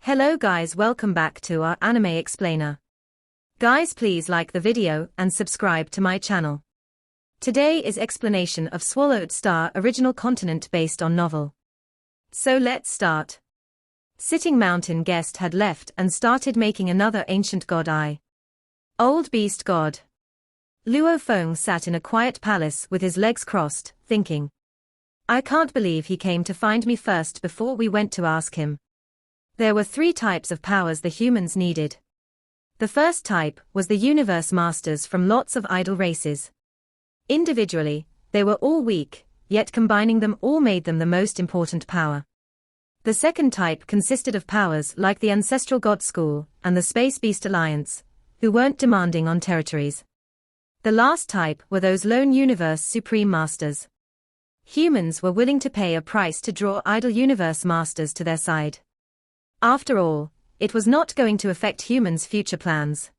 Hello guys, welcome back to our anime explainer. Guys, please like the video and subscribe to my channel. Today is explanation of Swallowed Star original continent based on novel. So let's start. Sitting Mountain guest had left and started making another ancient god Old Beast God. Luo Feng sat in a quiet palace with his legs crossed, thinking. I can't believe he came to find me first before we went to ask him. There were 3 types of powers the humans needed. The first type was the universe masters from lots of idol races. Individually, they were all weak, yet combining them all made them the most important power. The second type consisted of powers like the Ancestral God School and the Space Beast Alliance, who weren't demanding on territories. The last type were those lone universe supreme masters. Humans were willing to pay a price to draw idol universe masters to their side. After all, it was not going to affect humans' future plans.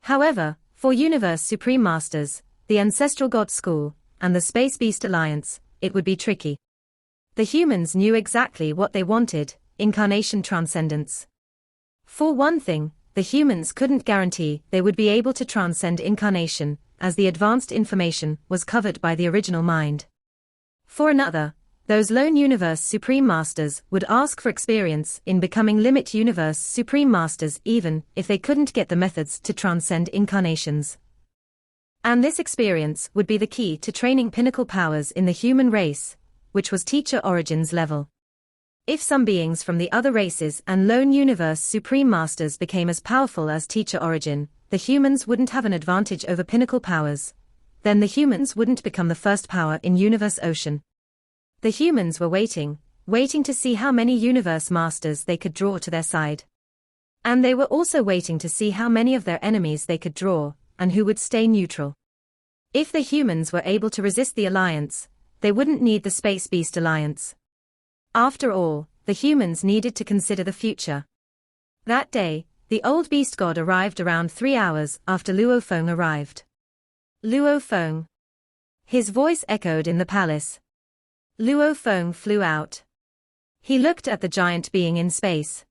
However, for Universe Supreme Masters, the Ancestral God School, and the Space Beast Alliance, it would be tricky. The humans knew exactly what they wanted: incarnation transcendence. For one thing, the humans couldn't guarantee they would be able to transcend incarnation, as the advanced information was covered by the original mind. For another, those lone Universe Supreme Masters would ask for experience in becoming Limit Universe Supreme Masters even if they couldn't get the methods to transcend incarnations. And this experience would be the key to training pinnacle powers in the human race, which was Teacher Origins level. If some beings from the other races and lone Universe Supreme Masters became as powerful as Teacher Origin, the humans wouldn't have an advantage over pinnacle powers. Then the humans wouldn't become the first power in Universe Ocean. The humans were waiting to see how many universe masters they could draw to their side. And they were also waiting to see how many of their enemies they could draw, and who would stay neutral. If the humans were able to resist the alliance, they wouldn't need the Space Beast Alliance. After all, the humans needed to consider the future. That day, the old beast god arrived around 3 hours after Luo Feng arrived. Luo Feng. His voice echoed in the palace. Luo Feng flew out. He looked at the giant being in space.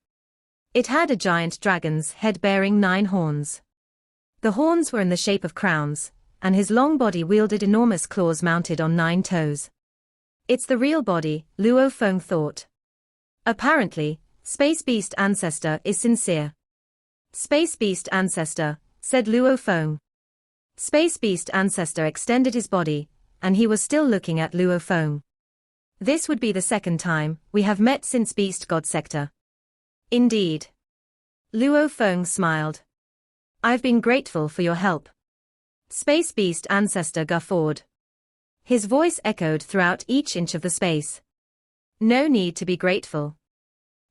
It had a giant dragon's head bearing 9 horns. The horns were in the shape of crowns, and his long body wielded enormous claws mounted on 9 toes. It's the real body, Luo Feng thought. Apparently, Space Beast Ancestor is sincere. Space Beast Ancestor, said Luo Feng. Space Beast Ancestor extended his body, and he was still looking at Luo Feng. This would be the second time we have met since Beast God Sector. Indeed. Luo Feng smiled. I've been grateful for your help. Space Beast Ancestor guffawed. His voice echoed throughout each inch of the space. No need to be grateful.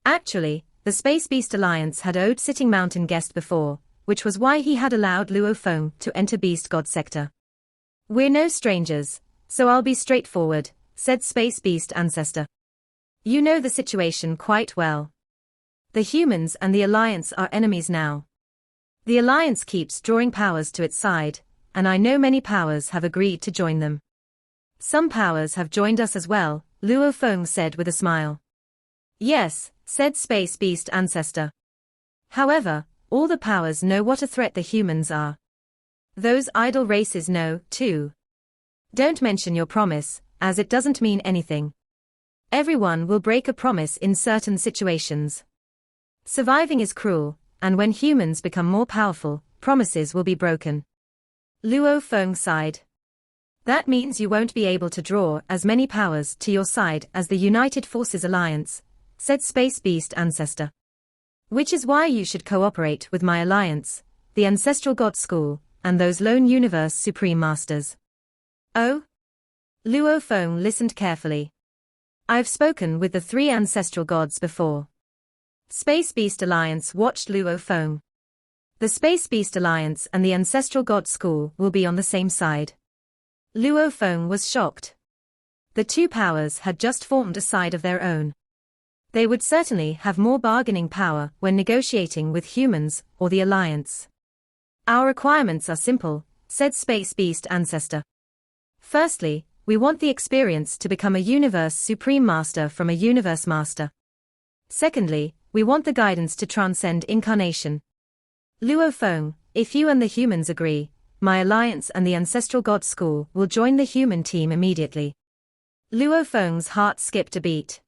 Actually, the Space Beast Alliance had owed Sitting Mountain guest before, which was why he had allowed Luo Feng to enter Beast God Sector. We're no strangers, so I'll be straightforward, said Space Beast Ancestor. You know the situation quite well. The humans and the Alliance are enemies now. The Alliance keeps drawing powers to its side, and I know many powers have agreed to join them. Some powers have joined us as well, Luo Feng said with a smile. Yes, said Space Beast Ancestor. However, all the powers know what a threat the humans are. Those idol races know, too. Don't mention your promise, as it doesn't mean anything. Everyone will break a promise in certain situations. Surviving is cruel, and when humans become more powerful, promises will be broken. Luo Feng sighed. That means you won't be able to draw as many powers to your side as the United Forces Alliance, said Space Beast Ancestor. Which is why you should cooperate with my alliance, the Ancestral God School, and those lone Universe Supreme Masters. Oh? Luo Feng listened carefully. I've spoken with the 3 ancestral gods before. Space Beast Alliance watched Luo Feng. The Space Beast Alliance and the Ancestral God School will be on the same side. Luo Feng was shocked. The 2 powers had just formed a side of their own. They would certainly have more bargaining power when negotiating with humans or the Alliance. Our requirements are simple, said Space Beast Ancestor. Firstly, we want the experience to become a Universe Supreme Master from a Universe Master. Secondly, we want the guidance to transcend incarnation. Luo Feng, if you and the humans agree, my alliance and the Ancestral God School will join the human team immediately. Luo Feng's heart skipped a beat.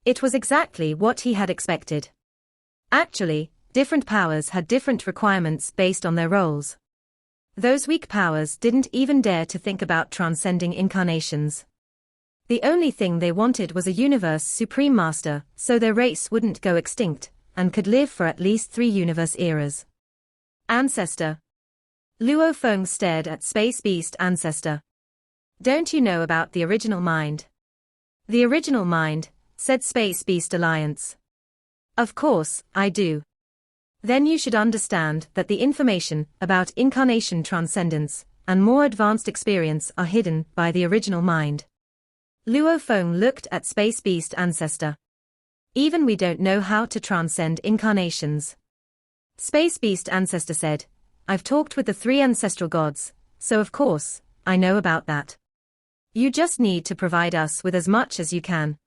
It was exactly what he had expected. Actually, different powers had different requirements based on their roles. Those weak powers didn't even dare to think about transcending incarnations. The only thing they wanted was a universe supreme master, so their race wouldn't go extinct, and could live for at least 3 universe eras. Ancestor. Luo Feng stared at Space Beast Ancestor. Don't you know about the original mind? The original mind, said Space Beast Alliance. Of course, I do. Then you should understand that the information about incarnation transcendence and more advanced experience are hidden by the original mind. Luo Feng looked at Space Beast Ancestor. Even we don't know how to transcend incarnations. Space Beast Ancestor said, I've talked with the 3 ancestral gods, so of course, I know about that. You just need to provide us with as much as you can.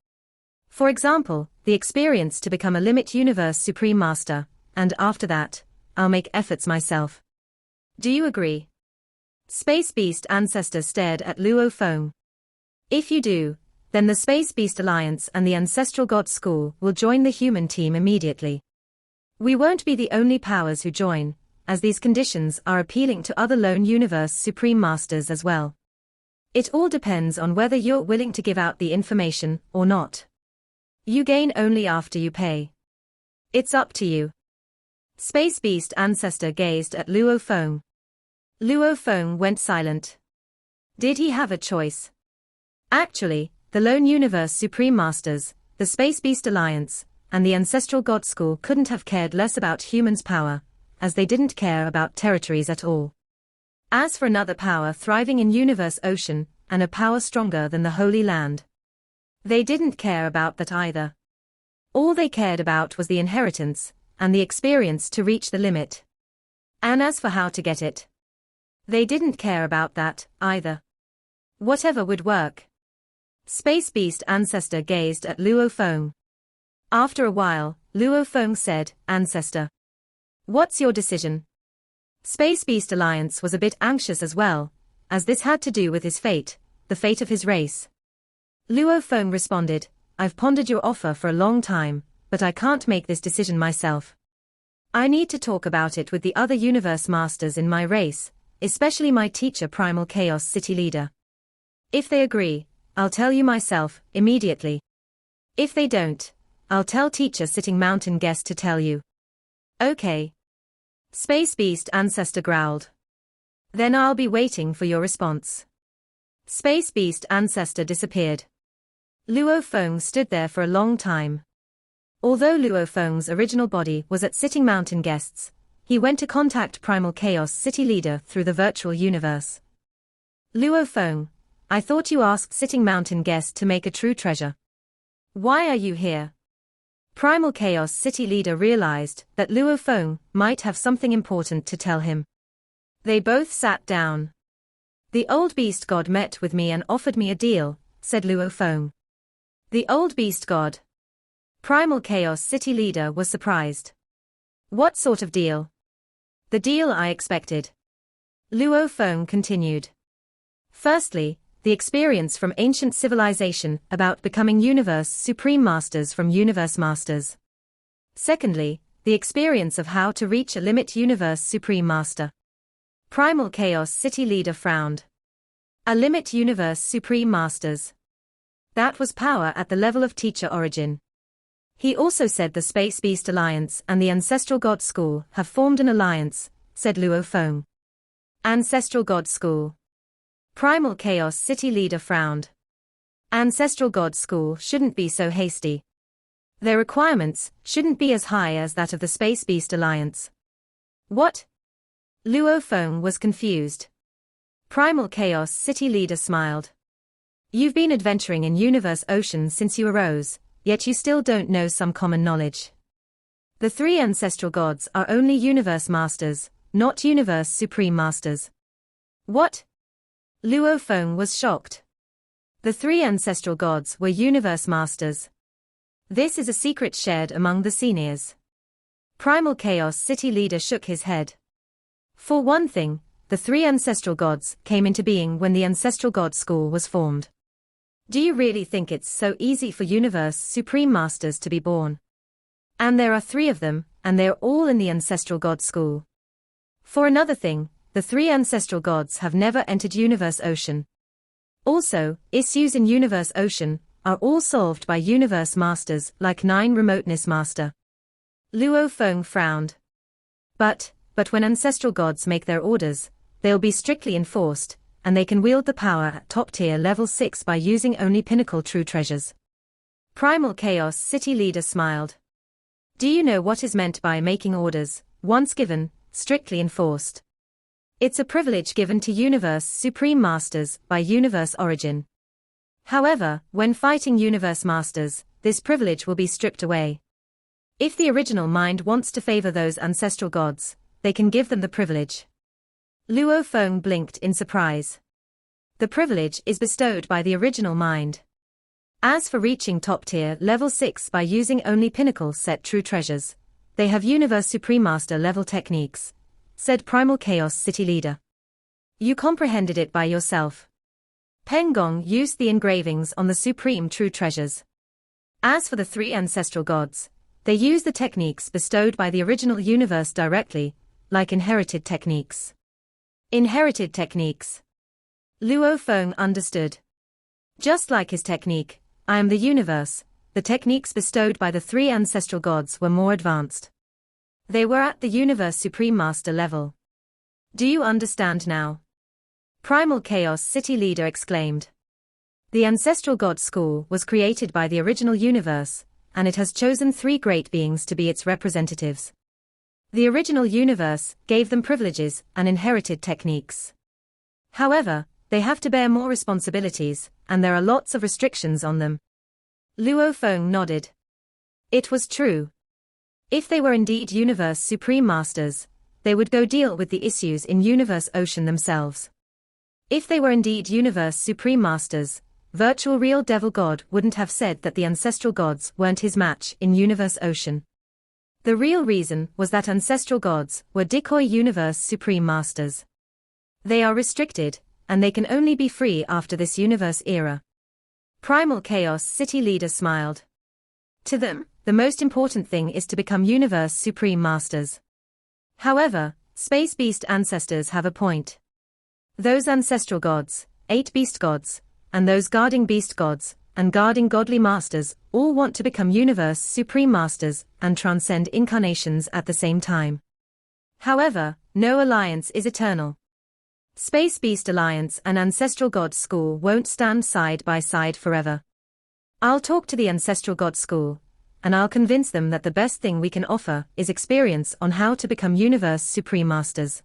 For example, the experience to become a limit universe supreme master, and after that, I'll make efforts myself. Do you agree? Space Beast Ancestor stared at Luo Feng. If you do, then the Space Beast Alliance and the Ancestral God School will join the human team immediately. We won't be the only powers who join, as these conditions are appealing to other lone universe supreme masters as well. It all depends on whether you're willing to give out the information or not. You gain only after you pay. It's up to you. Space Beast Ancestor gazed at Luo Feng. Luo Feng went silent. Did he have a choice? Actually, the lone universe supreme masters, the Space Beast Alliance, and the Ancestral God School couldn't have cared less about humans' power, as they didn't care about territories at all. As for another power thriving in Universe Ocean, and a power stronger than the Holy Land, they didn't care about that either. All they cared about was the inheritance, and the experience to reach the limit. And as for how to get it, they didn't care about that either. Whatever would work. Space Beast Ancestor gazed at Luo Feng. After a while, Luo Feng said, Ancestor, what's your decision? Space Beast Alliance was a bit anxious as well, as this had to do with his fate, the fate of his race. Luo Feng responded, I've pondered your offer for a long time, but I can't make this decision myself. I need to talk about it with the other universe masters in my race, especially my teacher Primal Chaos City Leader. If they agree, I'll tell you myself, immediately. If they don't, I'll tell Teacher Sitting Mountain Guest to tell you. Okay. Space Beast Ancestor growled. Then I'll be waiting for your response. Space Beast Ancestor disappeared. Luo Feng stood there for a long time. Although Luo Feng's original body was at Sitting Mountain Guest's, he went to contact Primal Chaos City Leader through the virtual universe. Luo Feng, I thought you asked Sitting Mountain Guest to make a true treasure. Why are you here? Primal Chaos City Leader realized that Luo Feng might have something important to tell him. They both sat down. The old beast god met with me and offered me a deal, said Luo Feng. The old beast god. Primal Chaos City Leader was surprised. What sort of deal? The deal I expected. Luo Feng continued. Firstly, the experience from ancient civilization about becoming universe supreme masters from universe masters. Secondly, the experience of how to reach a limit universe supreme master. Primal Chaos City Leader frowned. A limit universe supreme masters. That was power at the level of teacher origin. He also said the Space Beast Alliance and the Ancestral God School have formed an alliance, said Luo Feng. Ancestral God School. Primal Chaos City Leader frowned. Ancestral God School shouldn't be so hasty. Their requirements shouldn't be as high as that of the Space Beast Alliance. What? Luo Feng was confused. Primal Chaos City Leader smiled. You've been adventuring in Universe Ocean since you arose, yet you still don't know some common knowledge. The 3 ancestral gods are only universe masters, not universe supreme masters. What? Luo Feng was shocked. The 3 ancestral gods were universe masters. This is a secret shared among the seniors. Primal Chaos City leader shook his head. For one thing, the three ancestral gods came into being when the Ancestral God School was formed. Do you really think it's so easy for Universe Supreme Masters to be born? And there are 3 of them, and they're all in the Ancestral God School. For another thing, the 3 ancestral gods have never entered Universe Ocean. Also, issues in Universe Ocean are all solved by Universe Masters like 9 Remoteness Master. Luo Feng frowned. But when ancestral gods make their orders, they'll be strictly enforced, and they can wield the power at top-tier level 6 by using only pinnacle true treasures. Primal Chaos City leader smiled. Do you know what is meant by making orders, once given, strictly enforced? It's a privilege given to Universe Supreme Masters by Universe Origin. However, when fighting Universe Masters, this privilege will be stripped away. If the original mind wants to favor those ancestral gods, they can give them the privilege. Luo Feng blinked in surprise. The privilege is bestowed by the original mind. As for reaching top tier level 6 by using only pinnacle set true treasures, they have Universe Supreme Master level techniques, said Primal Chaos City leader. You comprehended it by yourself. Peng Gong used the engravings on the supreme true treasures. As for the 3 ancestral gods, they use the techniques bestowed by the original universe directly, like inherited techniques. Inherited techniques. Luo Feng understood. Just like his technique, I am the universe, the techniques bestowed by the 3 ancestral gods were more advanced. They were at the Universe Supreme Master level. Do you understand now? Primal Chaos City leader exclaimed. The Ancestral God School was created by the original universe, and it has chosen 3 great beings to be its representatives. The original universe gave them privileges and inherited techniques. However, they have to bear more responsibilities, and there are lots of restrictions on them. Luo Feng nodded. It was true. If they were indeed Universe Supreme Masters, they would go deal with the issues in Universe Ocean themselves. If they were indeed Universe Supreme Masters, Virtual Real Devil God wouldn't have said that the ancestral gods weren't his match in Universe Ocean. The real reason was that ancestral gods were decoy Universe Supreme Masters. They are restricted, and they can only be free after this universe era. Primal Chaos City leader smiled. To them, the most important thing is to become Universe Supreme Masters. However, Space Beast ancestors have a point. Those ancestral gods, 8 beast gods, and those guarding beast gods, and guarding godly masters, all want to become Universe Supreme Masters and transcend incarnations at the same time. However, no alliance is eternal. Space Beast Alliance and Ancestral God School won't stand side by side forever. I'll talk to the Ancestral God School, and I'll convince them that the best thing we can offer is experience on how to become Universe Supreme Masters.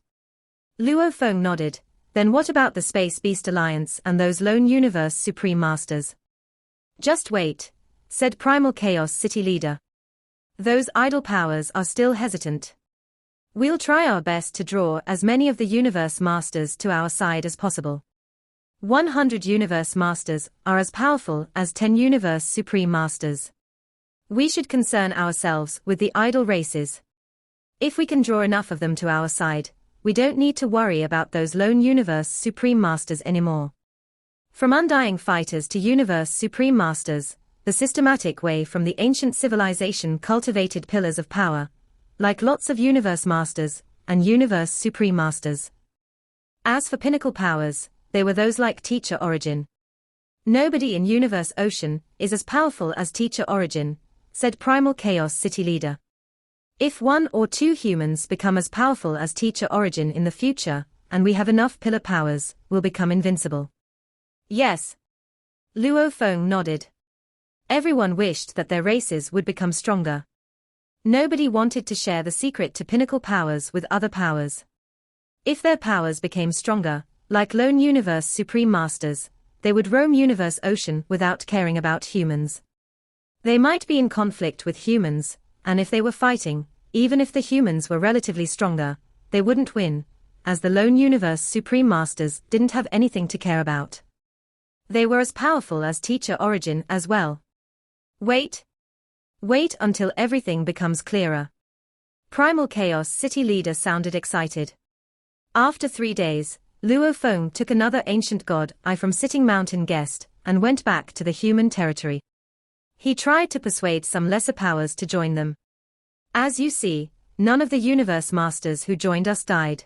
Luo Feng nodded. Then what about the Space Beast Alliance and those lone Universe Supreme Masters? Just wait, said Primal Chaos City leader. Those idle powers are still hesitant. We'll try our best to draw as many of the Universe Masters to our side as possible. 100 Universe Masters are as powerful as 10 Universe Supreme Masters. We should concern ourselves with the idle races. If we can draw enough of them to our side, we don't need to worry about those lone Universe Supreme Masters anymore. From undying fighters to Universe Supreme Masters, the systematic way from the ancient civilization cultivated pillars of power, like lots of Universe Masters and Universe Supreme Masters. As for pinnacle powers, they were those like Teacher Origin. Nobody in Universe Ocean is as powerful as Teacher Origin, said Primal Chaos City leader. If 1 or 2 humans become as powerful as Teacher Origin in the future, and we have enough pillar powers, we'll become invincible. Yes. Luo Feng nodded. Everyone wished that their races would become stronger. Nobody wanted to share the secret to pinnacle powers with other powers. If their powers became stronger, like lone Universe Supreme Masters, they would roam Universe Ocean without caring about humans. They might be in conflict with humans, and if they were fighting, even if the humans were relatively stronger, they wouldn't win, as the lone Universe Supreme Masters didn't have anything to care about. They were as powerful as Teacher Origin as well. Wait. Wait until everything becomes clearer. Primal Chaos City leader sounded excited. After 3 days, Luo Feng took another ancient god eye from Sitting Mountain guest and went back to the human territory. He tried to persuade some lesser powers to join them. As you see, none of the universe masters who joined us died.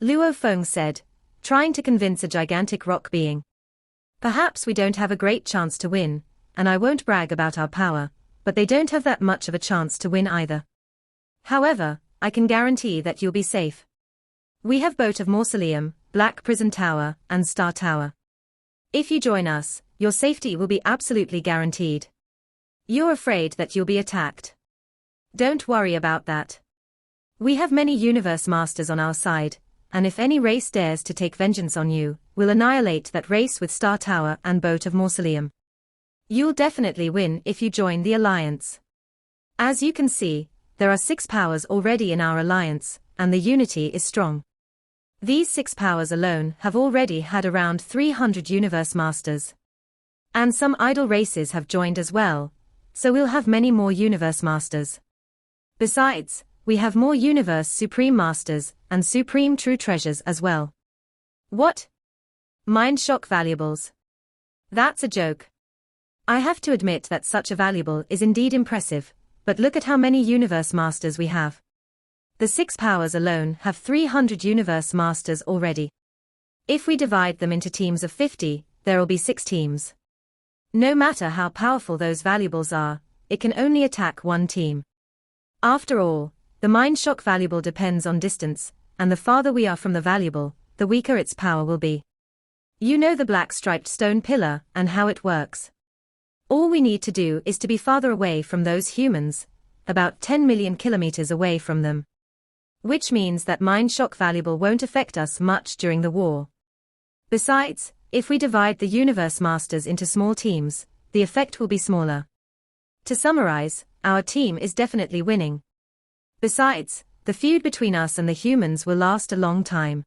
Luo Feng said, trying to convince a gigantic rock being. Perhaps we don't have a great chance to win, and I won't brag about our power, but they don't have that much of a chance to win either. However, I can guarantee that you'll be safe. We have Boat of Mausoleum, Black Prison Tower, and Star Tower. If you join us, your safety will be absolutely guaranteed. You're afraid that you'll be attacked. Don't worry about that. We have many universe masters on our side, and if any race dares to take vengeance on you, we'll annihilate that race with Star Tower and Boat of Mausoleum. You'll definitely win if you join the alliance. As you can see, there are 6 powers already in our alliance, and the unity is strong. These 6 powers alone have already had around 300 universe masters. And some idle races have joined as well, so we'll have many more universe masters. Besides, we have more universe supreme masters and supreme true treasures as well. What? Mind shock valuables. That's a joke. I have to admit that such a valuable is indeed impressive, but look at how many universe masters we have. The 6 powers alone have 300 universe masters already. If we divide them into teams of 50, there'll be 6 teams. No matter how powerful those valuables are, it can only attack one team. After all, the mind shock valuable depends on distance, and the farther we are from the valuable, the weaker its power will be. You know the black striped stone pillar and how it works. All we need to do is to be farther away from those humans, about 10 million kilometers away from them. Which means that mind shock valuable won't affect us much during the war. Besides, if we divide the universe masters into small teams, the effect will be smaller. To summarize, our team is definitely winning. Besides, the feud between us and the humans will last a long time.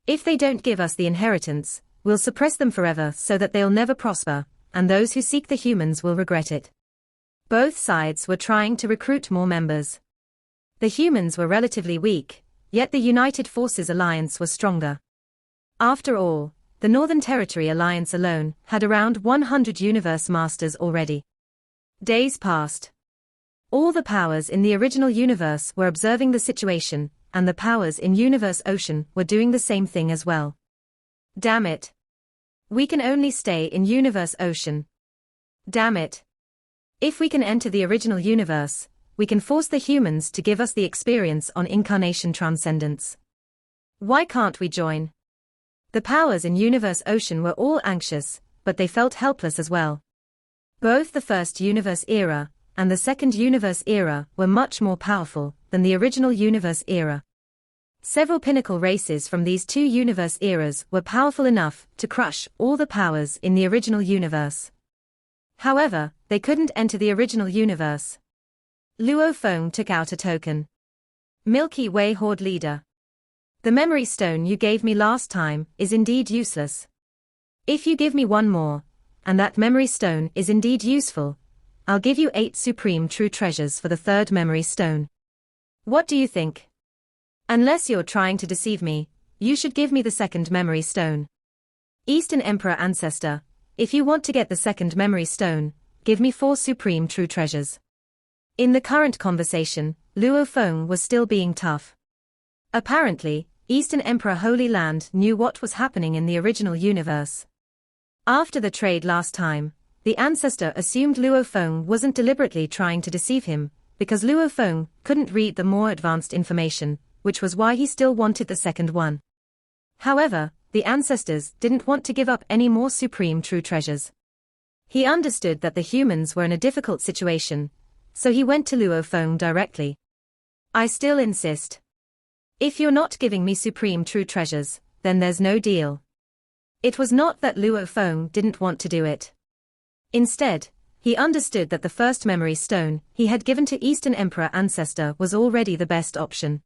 If they don't give us the inheritance, we'll suppress them forever so that they'll never prosper, and those who seek the humans will regret it. Both sides were trying to recruit more members. The humans were relatively weak, yet the United Forces Alliance was stronger. After all, the Northern Territory Alliance alone had around 100 universe masters already. Days passed. All the powers in the original universe were observing the situation, and the powers in Universe Ocean were doing the same thing as well. Damn it. We can only stay in Universe Ocean. Damn it. If we can enter the original universe, we can force the humans to give us the experience on incarnation transcendence. Why can't we join? The powers in Universe Ocean were all anxious, but they felt helpless as well. Both the first universe era and the second universe era were much more powerful than the original universe era. Several pinnacle races from these 2 universe eras were powerful enough to crush all the powers in the original universe. However, they couldn't enter the original universe. Luo Feng took out a token. Milky Way Horde Leader. The memory stone you gave me last time is indeed useless. If you give me one more, and that memory stone is indeed useful, I'll give you 8 supreme true treasures for the 3rd memory stone. What do you think? Unless you're trying to deceive me, you should give me the 2nd memory stone. Eastern Emperor Ancestor, if you want to get the 2nd memory stone, give me 4 supreme true treasures. In the current conversation, Luo Feng was still being tough. Apparently, Eastern Emperor Holy Land knew what was happening in the original universe. After the trade last time, the Ancestor assumed Luo Feng wasn't deliberately trying to deceive him, because Luo Feng couldn't read the more advanced information, which was why he still wanted the 2nd one. However, the Ancestors didn't want to give up any more supreme true treasures. He understood that the humans were in a difficult situation, so he went to Luo Feng directly. I still insist. If you're not giving me supreme true treasures, then there's no deal. It was not that Luo Feng didn't want to do it. Instead, he understood that the 1st memory stone he had given to Eastern Emperor Ancestor was already the best option.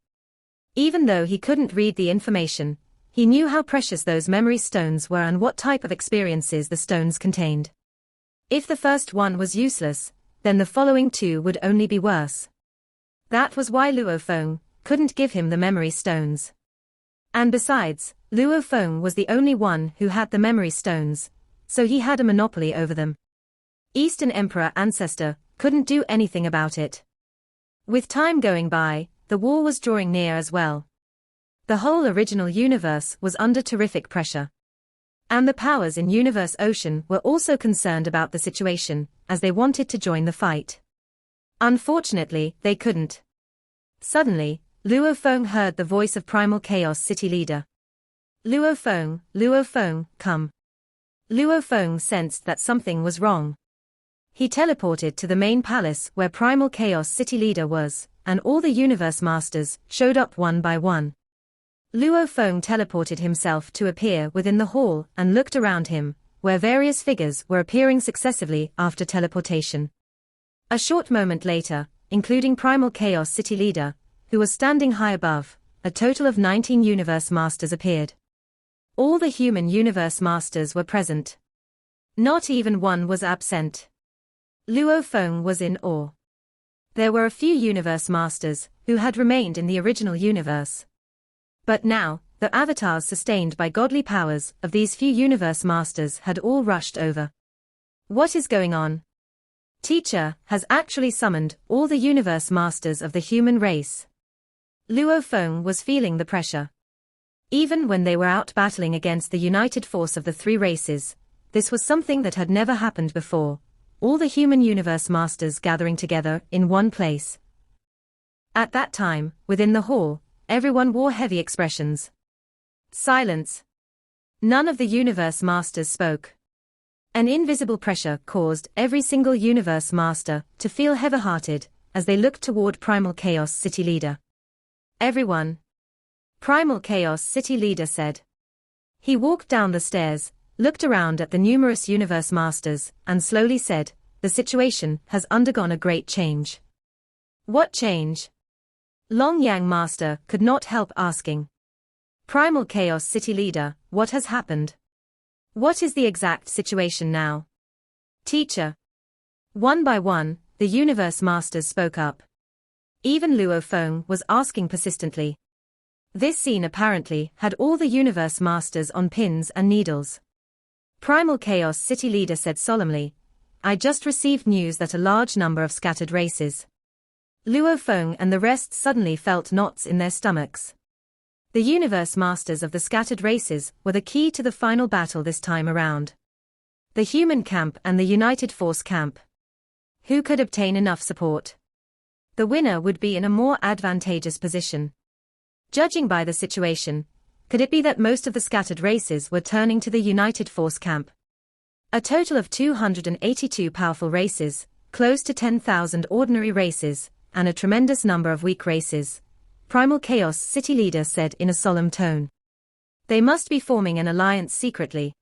Even though he couldn't read the information, he knew how precious those memory stones were and what type of experiences the stones contained. If the first one was useless, then the following two would only be worse. That was why Luo Feng couldn't give him the memory stones. And besides, Luo Feng was the only one who had the memory stones, so he had a monopoly over them. Eastern Emperor Ancestor couldn't do anything about it. With time going by, the war was drawing near as well. The whole original universe was under terrific pressure. And the powers in Universe Ocean were also concerned about the situation, as they wanted to join the fight. Unfortunately, they couldn't. Suddenly, Luo Feng heard the voice of Primal Chaos City Leader. Luo Feng, come. Luo Feng sensed that something was wrong. He teleported to the main palace where Primal Chaos City Leader was, and all the Universe Masters showed up one by one. Luo Feng teleported himself to appear within the hall and looked around him, where various figures were appearing successively after teleportation. A short moment later, including Primal Chaos City Leader, who was standing high above, a total of 19 Universe Masters appeared. All the human Universe Masters were present. Not even one was absent. Luo Feng was in awe. There were a few Universe Masters who had remained in the original universe. But now, the avatars sustained by godly powers of these few Universe Masters had all rushed over. What is going on? Teacher has actually summoned all the Universe Masters of the human race. Luo Feng was feeling the pressure. Even when they were out battling against the united force of the three races, this was something that had never happened before, all the human Universe Masters gathering together in one place. At that time, within the hall, everyone wore heavy expressions. Silence. None of the Universe Masters spoke. An invisible pressure caused every single Universe Master to feel heavy-hearted as they looked toward Primal Chaos City Leader. Everyone. Primal Chaos City Leader said. He walked down the stairs, looked around at the numerous Universe Masters, and slowly said, "The situation has undergone a great change." What change? Long Yang Master could not help asking. Primal Chaos City Leader, what has happened? What is the exact situation now? Teacher. One by one, the Universe Masters spoke up. Even Luo Feng was asking persistently. This scene apparently had all the Universe Masters on pins and needles. Primal Chaos City Leader said solemnly, "I just received news that a large number of scattered races." Luo Feng and the rest suddenly felt knots in their stomachs. The Universe Masters of the scattered races were the key to the final battle this time around. The human camp and the United Force camp. Who could obtain enough support? The winner would be in a more advantageous position. Judging by the situation, could it be that most of the scattered races were turning to the United Force camp? A total of 282 powerful races, close to 10,000 ordinary races, and a tremendous number of weak races, Primal Chaos City Leader said in a solemn tone. They must be forming an alliance secretly.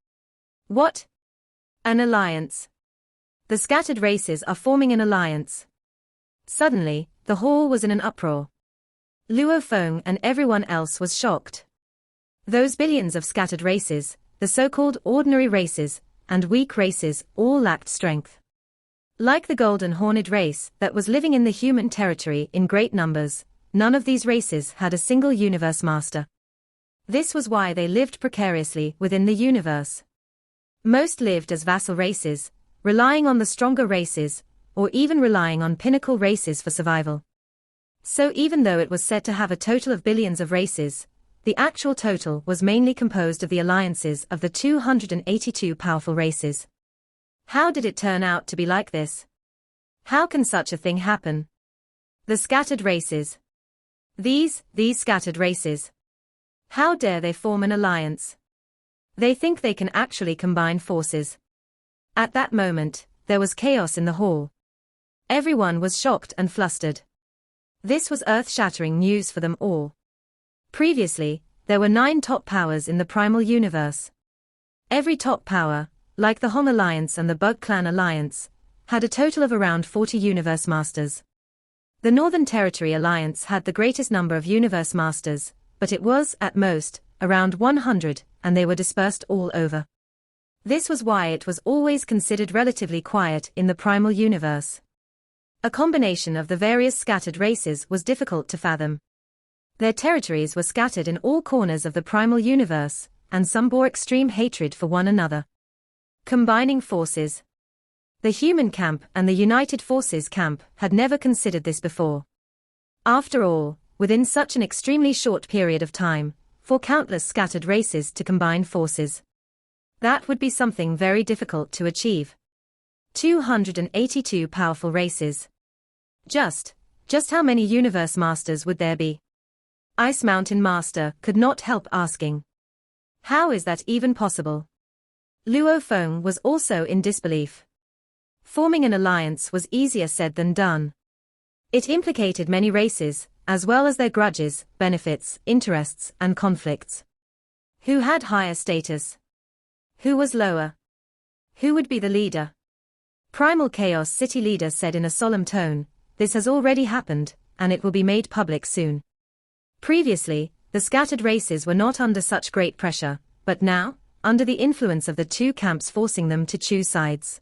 What? An alliance? The scattered races are forming an alliance. Suddenly, the hall was in an uproar. Luo Feng and everyone else was shocked. Those billions of scattered races, the so-called ordinary races, and weak races, all lacked strength. Like the Golden Horned race that was living in the human territory in great numbers, none of these races had a single Universe Master. This was why they lived precariously within the universe. Most lived as vassal races, relying on the stronger races, or even relying on pinnacle races for survival. So even though it was said to have a total of billions of races, the actual total was mainly composed of the alliances of the 282 powerful races. How did it turn out to be like this? How can such a thing happen? The scattered races. These scattered races. How dare they form an alliance? They think they can actually combine forces. At that moment, there was chaos in the hall. Everyone was shocked and flustered. This was earth-shattering news for them all. Previously, there were 9 top powers in the primal universe. Every top power, like the Hong Alliance and the Bug Clan Alliance, had a total of around 40 Universe Masters. The Northern Territory Alliance had the greatest number of Universe Masters, but it was, at most, around 100, and they were dispersed all over. This was why it was always considered relatively quiet in the primal universe. A combination of the various scattered races was difficult to fathom. Their territories were scattered in all corners of the primal universe, and some bore extreme hatred for one another. Combining forces. The human camp and the United Forces camp had never considered this before. After all, within such an extremely short period of time, for countless scattered races to combine forces, that would be something very difficult to achieve. 282 powerful races. Just how many Universe Masters would there be? Ice Mountain Master could not help asking. How is that even possible? Luo Feng was also in disbelief. Forming an alliance was easier said than done. It implicated many races, as well as their grudges, benefits, interests, and conflicts. Who had higher status? Who was lower? Who would be the leader? Primal Chaos City leader said in a solemn tone, "This has already happened, and it will be made public soon." Previously, the scattered races were not under such great pressure, but now, under the influence of the two camps forcing them to choose sides.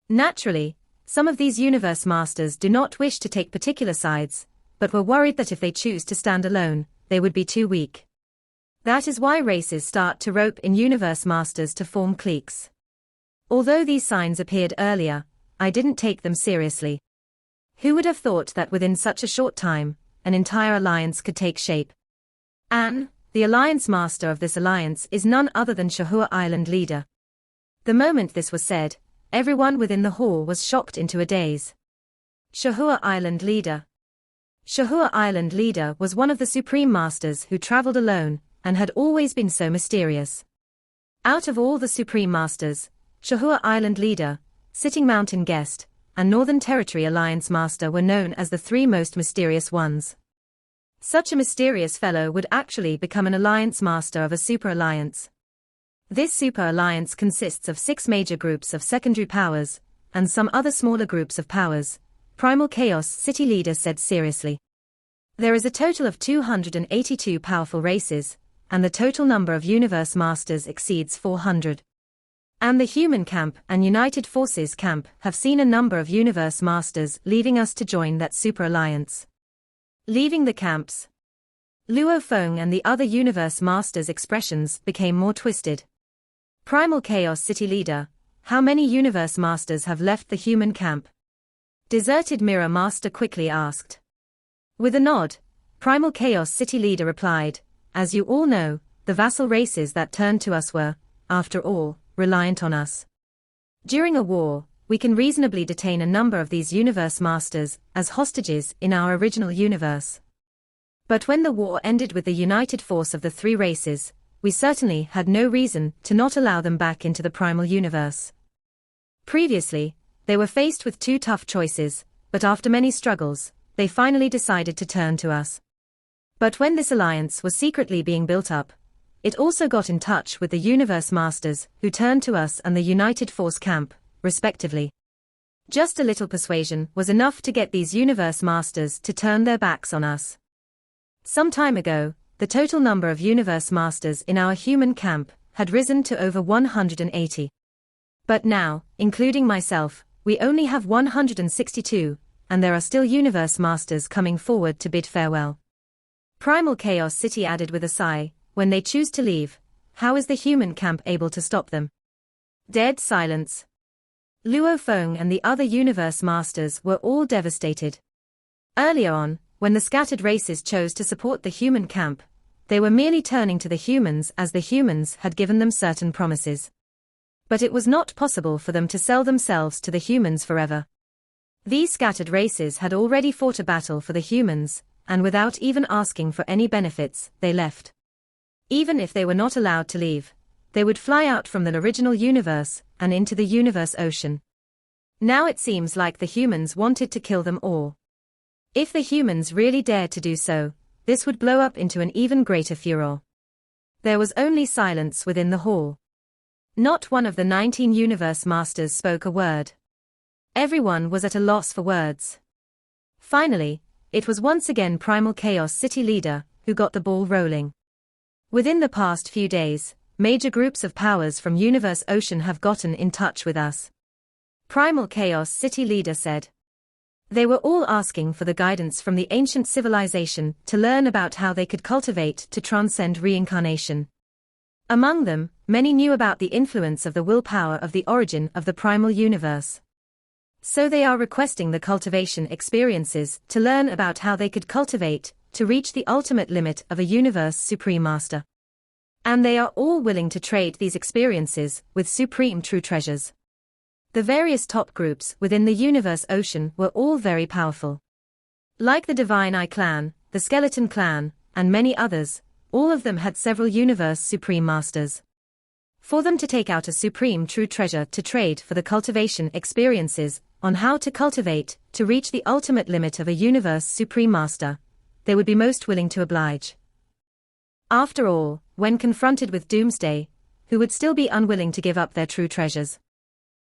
Naturally, some of these Universe Masters do not wish to take particular sides, but were worried that if they choose to stand alone, they would be too weak. That is why races start to rope in Universe Masters to form cliques. Although these signs appeared earlier, I didn't take them seriously. Who would have thought that within such a short time, an entire alliance could take shape? An, the alliance master of this alliance, is none other than Shahua Island leader. The moment this was said, everyone within the hall was shocked into a daze. Shahua Island leader. Shahua Island leader was one of the Supreme Masters who traveled alone, and had always been so mysterious. Out of all the Supreme Masters, Shahua Island leader, Sitting Mountain guest, and Northern Territory Alliance Master were known as the three most mysterious ones. Such a mysterious fellow would actually become an Alliance Master of a Super Alliance. This Super Alliance consists of 6 major groups of secondary powers, and some other smaller groups of powers, Primal Chaos City leader said seriously. There is a total of 282 powerful races, and the total number of Universe Masters exceeds 400. And the Human Camp and United Forces Camp have seen a number of Universe Masters leaving us to join that Super Alliance. Leaving the camps. Luo Feng and the other Universe Masters' expressions became more twisted. Primal Chaos City leader, how many Universe Masters have left the Human Camp? Deserted Mirror Master quickly asked. With a nod, Primal Chaos City leader replied, "As you all know, the vassal races that turned to us were, after all, reliant on us. During a war, we can reasonably detain a number of these Universe Masters as hostages in our original universe. But when the war ended with the united force of the 3 races, we certainly had no reason to not allow them back into the primal universe. Previously, they were faced with 2 tough choices, but after many struggles, they finally decided to turn to us. But when this alliance was secretly being built up, it also got in touch with the Universe Masters who turned to us and the United Force Camp, respectively. Just a little persuasion was enough to get these Universe Masters to turn their backs on us. Some time ago, the total number of Universe Masters in our Human Camp had risen to over 180. But now, including myself, we only have 162, and there are still Universe Masters coming forward to bid farewell." Primal Chaos City added with a sigh, "When they choose to leave, how is the Human Camp able to stop them?" Dead silence. Luo Feng and the other Universe Masters were all devastated. Earlier on, when the scattered races chose to support the Human Camp, they were merely turning to the humans as the humans had given them certain promises. But it was not possible for them to sell themselves to the humans forever. These scattered races had already fought a battle for the humans, and without even asking for any benefits, they left. Even if they were not allowed to leave, they would fly out from the original universe and into the universe ocean. Now it seems like the humans wanted to kill them all. If the humans really dared to do so, this would blow up into an even greater furor. There was only silence within the hall. Not one of the 19 Universe Masters spoke a word. Everyone was at a loss for words. Finally, it was once again Primal Chaos City leader who got the ball rolling. Within the past few days, major groups of powers from Universe Ocean have gotten in touch with us. Primal Chaos City leader said. They were all asking for the guidance from the ancient civilization to learn about how they could cultivate to transcend reincarnation. Among them, many knew about the influence of the willpower of the origin of the primal universe. So they are requesting the cultivation experiences to learn about how they could cultivate to reach the ultimate limit of a universe supreme master. And they are all willing to trade these experiences with supreme true treasures. The various top groups within the universe ocean were all very powerful. Like the Divine Eye Clan, the Skeleton Clan, and many others, all of them had several universe supreme masters. For them to take out a supreme true treasure to trade for the cultivation experiences on how to cultivate to reach the ultimate limit of a universe supreme master, they would be most willing to oblige. After all, when confronted with doomsday, who would still be unwilling to give up their true treasures?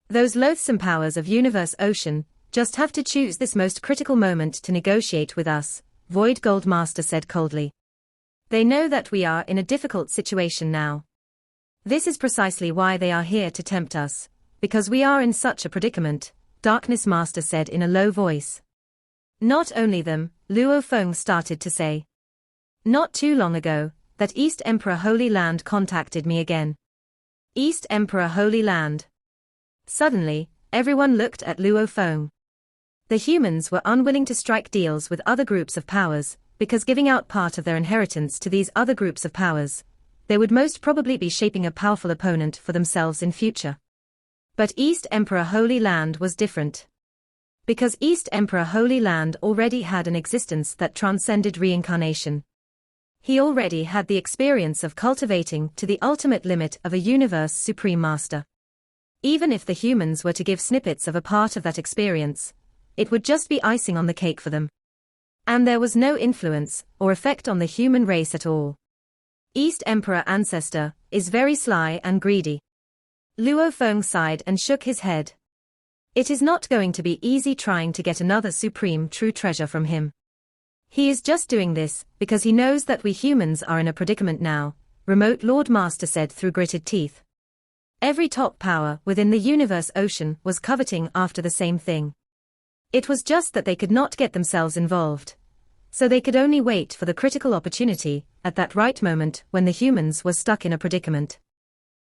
Those loathsome powers of universe ocean just have to choose this most critical moment to negotiate with us, Void Gold Master said coldly. They know that we are in a difficult situation now. This is precisely why they are here to tempt us, because we are in such a predicament, Darkness Master said in a low voice. Not only them, Luo Feng started to say. Not too long ago, that East Emperor Holy Land contacted me again. East Emperor Holy Land. Suddenly, everyone looked at Luo Feng. The humans were unwilling to strike deals with other groups of powers, because giving out part of their inheritance to these other groups of powers, they would most probably be shaping a powerful opponent for themselves in future. But East Emperor Holy Land was different. Because East Emperor Holy Land already had an existence that transcended reincarnation. He already had the experience of cultivating to the ultimate limit of a universe supreme master. Even if the humans were to give snippets of a part of that experience, it would just be icing on the cake for them. And there was no influence or effect on the human race at all. East Emperor Ancestor is very sly and greedy. Luo Feng sighed and shook his head. It is not going to be easy trying to get another supreme true treasure from him. He is just doing this because he knows that we humans are in a predicament now, Remote Lord Master said through gritted teeth. Every top power within the universe ocean was coveting after the same thing. It was just that they could not get themselves involved. So they could only wait for the critical opportunity, at that right moment when the humans were stuck in a predicament.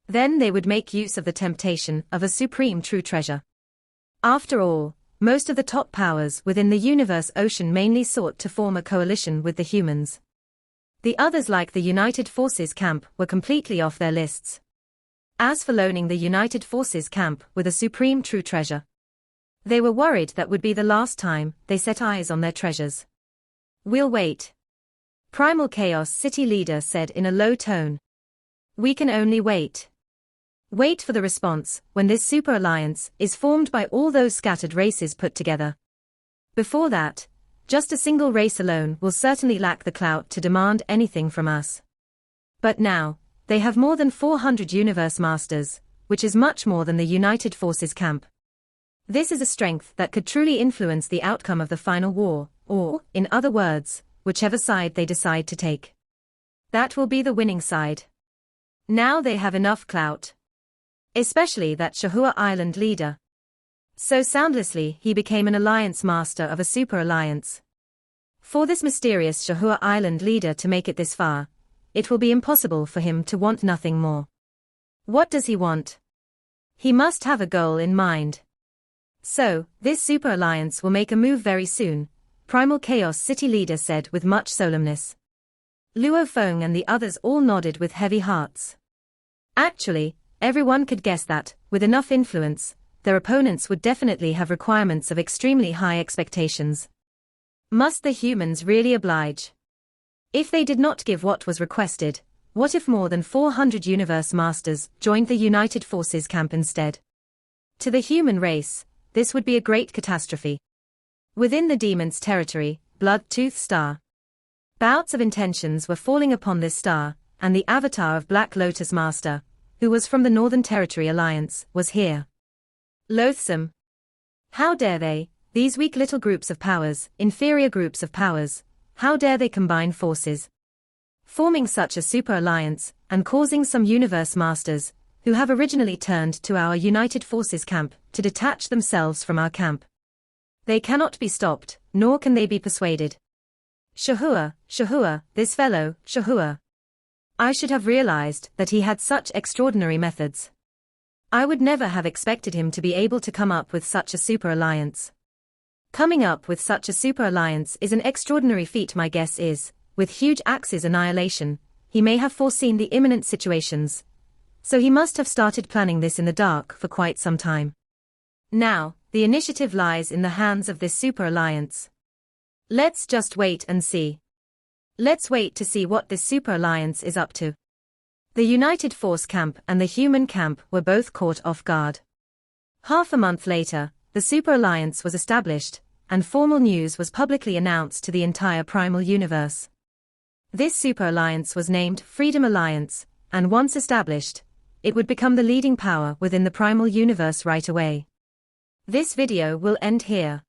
Then they would make use of the temptation of a supreme true treasure. After all, most of the top powers within the universe ocean mainly sought to form a coalition with the humans. The others like the United Forces camp were completely off their lists. As for loaning the United Forces camp with a supreme true treasure, they were worried that would be the last time they set eyes on their treasures. We'll wait. Primal Chaos City Leader said in a low tone. We can only wait. Wait for the response when this super alliance is formed by all those scattered races put together. Before that, just a single race alone will certainly lack the clout to demand anything from us. But now, they have more than 400 universe masters, which is much more than the United Forces camp. This is a strength that could truly influence the outcome of the final war, or, in other words, whichever side they decide to take. That will be the winning side. Now they have enough clout. Especially that Shahua Island leader. So soundlessly he became an alliance master of a super alliance. For this mysterious Shahua Island leader to make it this far, it will be impossible for him to want nothing more. What does he want? He must have a goal in mind. So, this super alliance will make a move very soon, Primal Chaos City Leader said with much solemnness. Luo Feng and the others all nodded with heavy hearts. Actually, everyone could guess that, with enough influence, their opponents would definitely have requirements of extremely high expectations. Must the humans really oblige? If they did not give what was requested, what if more than 400 universe masters joined the United Forces camp instead? To the human race, this would be a great catastrophe. Within the demon's territory, Blood-Tooth Star. Bouts of intentions were falling upon this star, and the avatar of Black Lotus Master, who was from the Northern Territory Alliance, was here. Loathsome. How dare they, these weak little groups of powers, inferior groups of powers, how dare they combine forces? Forming such a super alliance, and causing some universe masters, who have originally turned to our United Forces camp, to detach themselves from our camp. They cannot be stopped, nor can they be persuaded. Shahua, Shahua, this fellow, Shahua. I should have realized that he had such extraordinary methods. I would never have expected him to be able to come up with such a super alliance. Coming up with such a super alliance is an extraordinary feat. My guess is, with huge Axis annihilation, he may have foreseen the imminent situations. So he must have started planning this in the dark for quite some time. Now, the initiative lies in the hands of this super alliance. Let's just wait and see. Let's wait to see what this super alliance is up to. The United Force camp and the human camp were both caught off guard. Half a month later, the super alliance was established, and formal news was publicly announced to the entire primal universe. This super alliance was named Freedom Alliance, and once established, it would become the leading power within the primal universe right away. This video will end here.